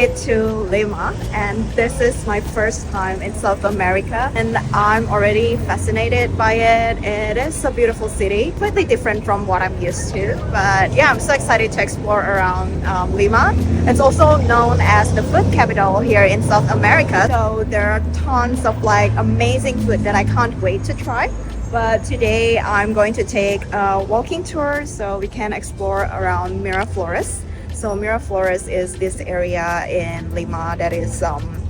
it to Lima, and this is my first time in South America, and I'm already fascinated by it. It is a beautiful city, slightly different from what I'm used to, but yeah, I'm so excited to explore around Lima. It's also known as the food capital here in South America, so there are tons of like amazing food that I can't wait to try. But today I'm going to take a walking tour so we can explore around Miraflores. So Miraflores is this area in Lima that is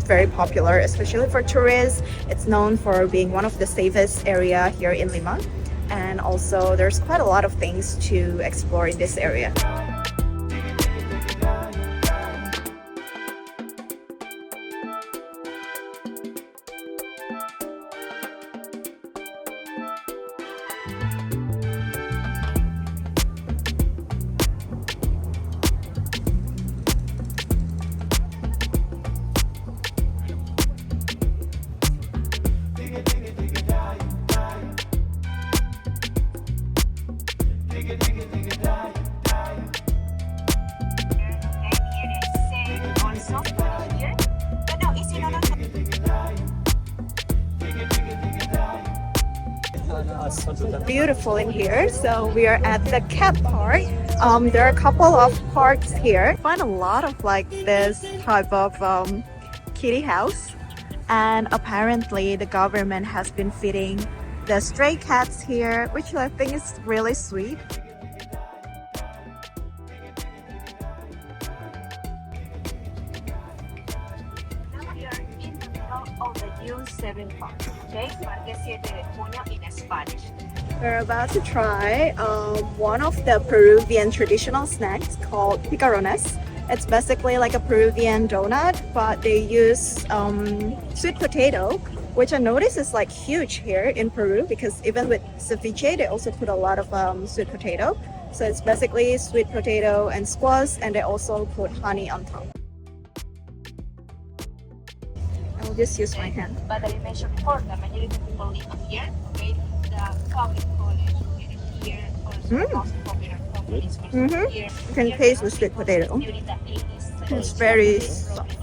very popular, especially for tourists. It's known for being one of the safest area here in Lima. And also there's quite a lot of things to explore in this area. Beautiful in here. So we are at the cat park. There are a couple of parks here. Find a lot of like this type of kitty house, and apparently the government has been feeding the stray cats here, which I think is really sweet. Now we are in the middle of the U7 Park, okay? Parque 7 de Junio in Spanish. We're about to try one of the Peruvian traditional snacks called picarones. It's basically like a Peruvian donut, but they use sweet potato, which I notice is like huge here in Peru because even with ceviche, they also put a lot of sweet potato. So it's basically sweet potato and squash, and they also put honey on top. I'll just use my hand. But I mentioned before, the majority of people live here, okay? The public college is here, also most popular companies are here. You can taste the sweet potato. During the 80s, It's very soft.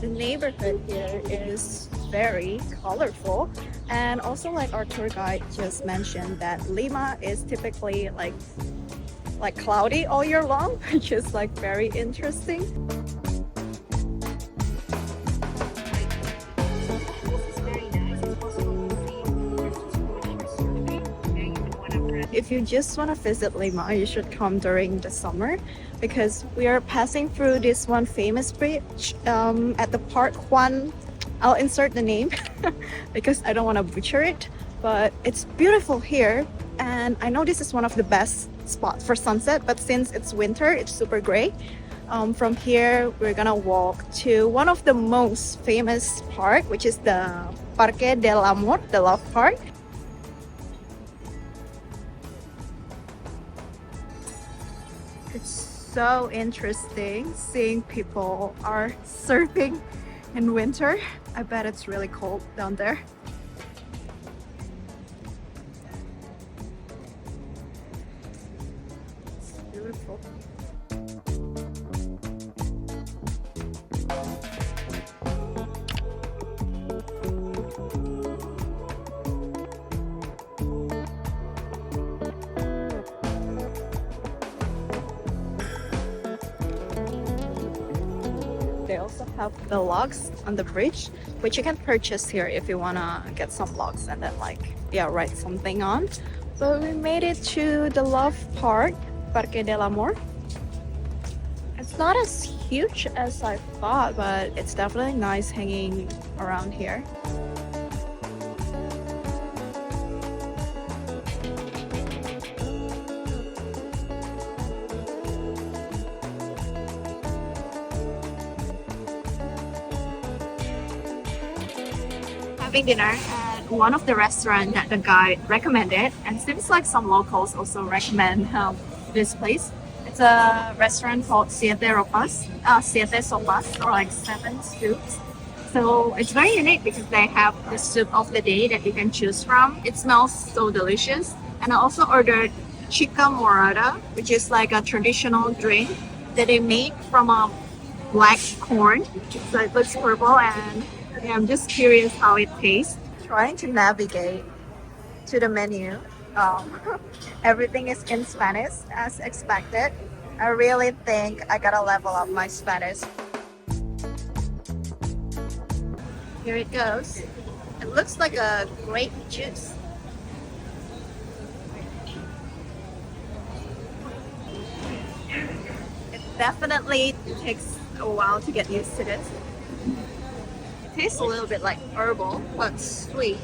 The neighborhood here is very colorful, and also like our tour guide just mentioned that Lima is typically like cloudy all year long, which is like very interesting. If you just want to visit Lima, you should come during the summer because we are passing through this one famous bridge at the Park Juan. I'll insert the name because I don't want to butcher it, but it's beautiful here, and I know this is one of the best spots for sunset, but since it's winter, it's super gray. From here, we're gonna walk to one of the most famous park, which is the Parque del Amor, the Love Park. It's so interesting seeing people are surfing in winter. I bet it's really cold down there. It's beautiful. They also have the logs on the bridge, which you can purchase here if you wanna get some logs and then write something on. But we made it to the Love Park, Parque del Amor. It's not as huge as I thought, but it's definitely nice hanging around here. Having dinner at one of the restaurants that the guide recommended, and seems like some locals also recommend this place. It's a restaurant called Siete Sopas, or like seven soups. So it's very unique because they have the soup of the day that you can choose from. It smells so delicious. And I also ordered chica morada, which is like a traditional drink that they make from a black corn. So it looks purple, and yeah, I'm just curious how it tastes. Trying to navigate to the menu. Um, Everything is in Spanish as expected. I really think I gotta level up my Spanish. Here it goes. It looks like a grape juice. It definitely takes a while to get used to this. It tastes a little bit like herbal, but sweet.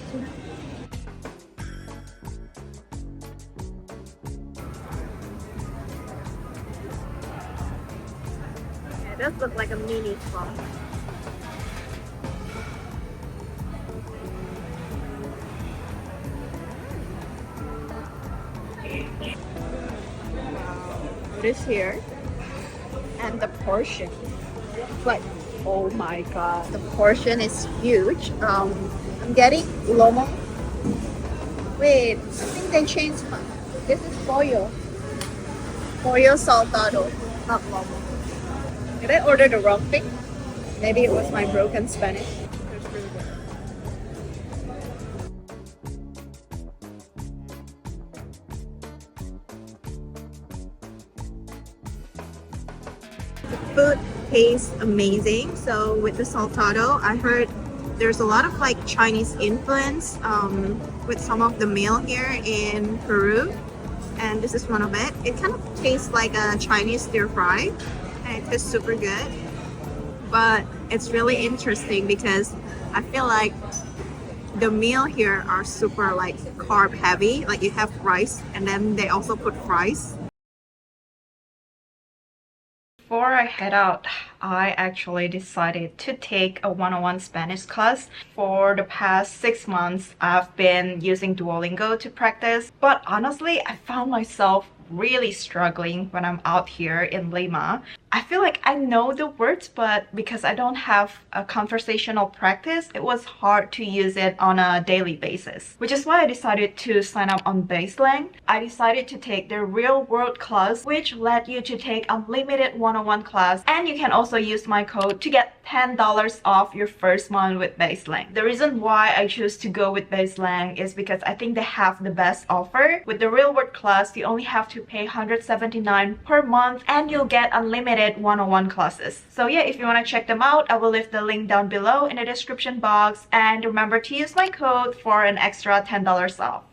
It does look like a mini spa. It is here, and the portion, like, oh my god, the portion is huge. I'm getting lomo. Wait, I think they changed one. This is pollo saltado, not lomo. Did I order the wrong thing? Maybe it was my broken Spanish. Food tastes amazing. So with the saltado, I heard there's a lot of like Chinese influence with some of the meal here in Peru, and this is one of it. It kind of tastes like a Chinese stir fry, and it tastes super good. But it's really interesting because I feel like the meal here are super like carb heavy. Like you have rice, and then they also put fries. Before I head out, I actually decided to take a one-on-one Spanish class. For the past 6 months, I've been using Duolingo to practice, but honestly, I found myself really struggling when I'm out here in Lima. I feel like I know the words, but because I don't have a conversational practice, it was hard to use it on a daily basis. Which is why I decided to sign up on Baselang. I decided to take their real world class, which led you to take unlimited one-on-one class, and you can also use my code to get $10 off your first month with Baselang. The reason why I choose to go with Baselang is because I think they have the best offer. With the real world class, you only have to pay $179 per month, and you'll get unlimited one-on-one classes. So yeah, if you want to check them out, I will leave the link down below in the description box, and remember to use my code for an extra $10 off.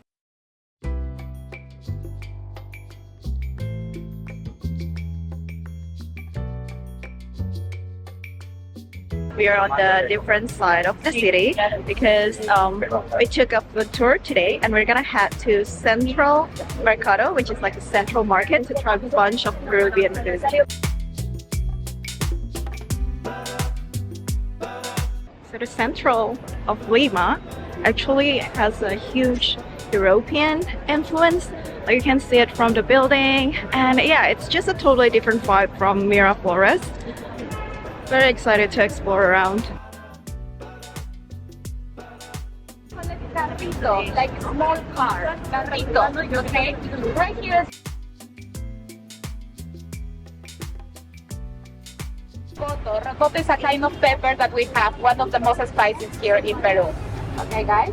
We are on the different side of the city because we took a food tour today, and we're gonna head to Central Mercado, which is like a central market, to try a bunch of Peruvian food. So the central of Lima actually has a huge European influence. Like you can see it from the building, and yeah, it's just a totally different vibe from Miraflores. Very excited to explore around. Carrito, like small car. Carrito, okay? Right here. Rocoto. Rocoto is a kind of pepper that we have, one of the most spices here in Peru. Okay, guys?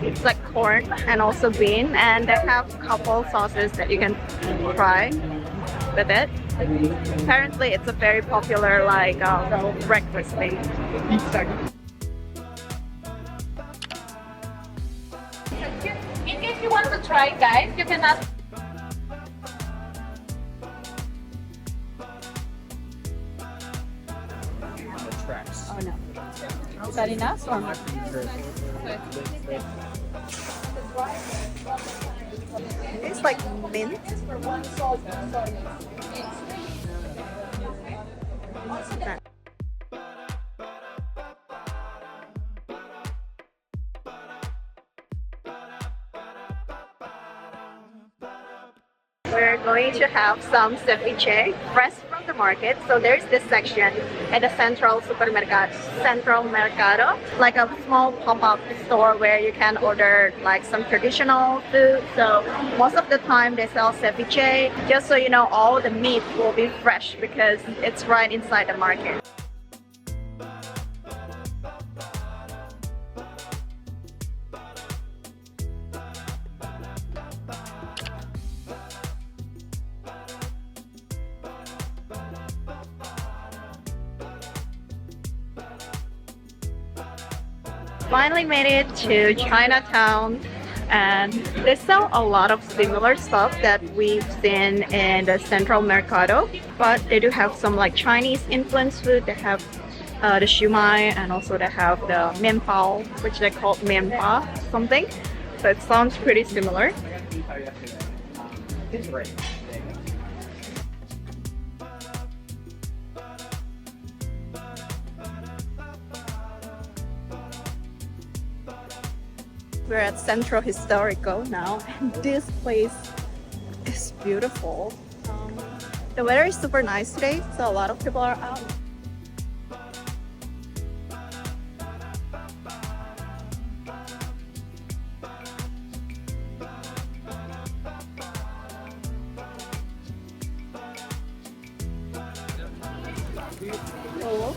It's like corn and also bean, and they have a couple sauces that you can try with it. Apparently it's a very popular like breakfast thing. In case you want to try, guys, you can ask. Oh no. Is that enough or not? It's like mint. we're going to have some ceviche fresh from the market. So there's this section at the central mercado, like a small pop-up store where you can order like some traditional food. So most of the time they sell ceviche. Just so you know, all the meat will be fresh because it's right inside the market. Finally made it to Chinatown, and they sell a lot of similar stuff that we've seen in the Central Mercado, but they do have some like Chinese influenced food. They have the shumai, and also they have the mianbao, which they call mianpa something. So it sounds pretty similar. We're at Central Historical now, and this place is beautiful. The weather is super nice today, so a lot of people are out. Oh,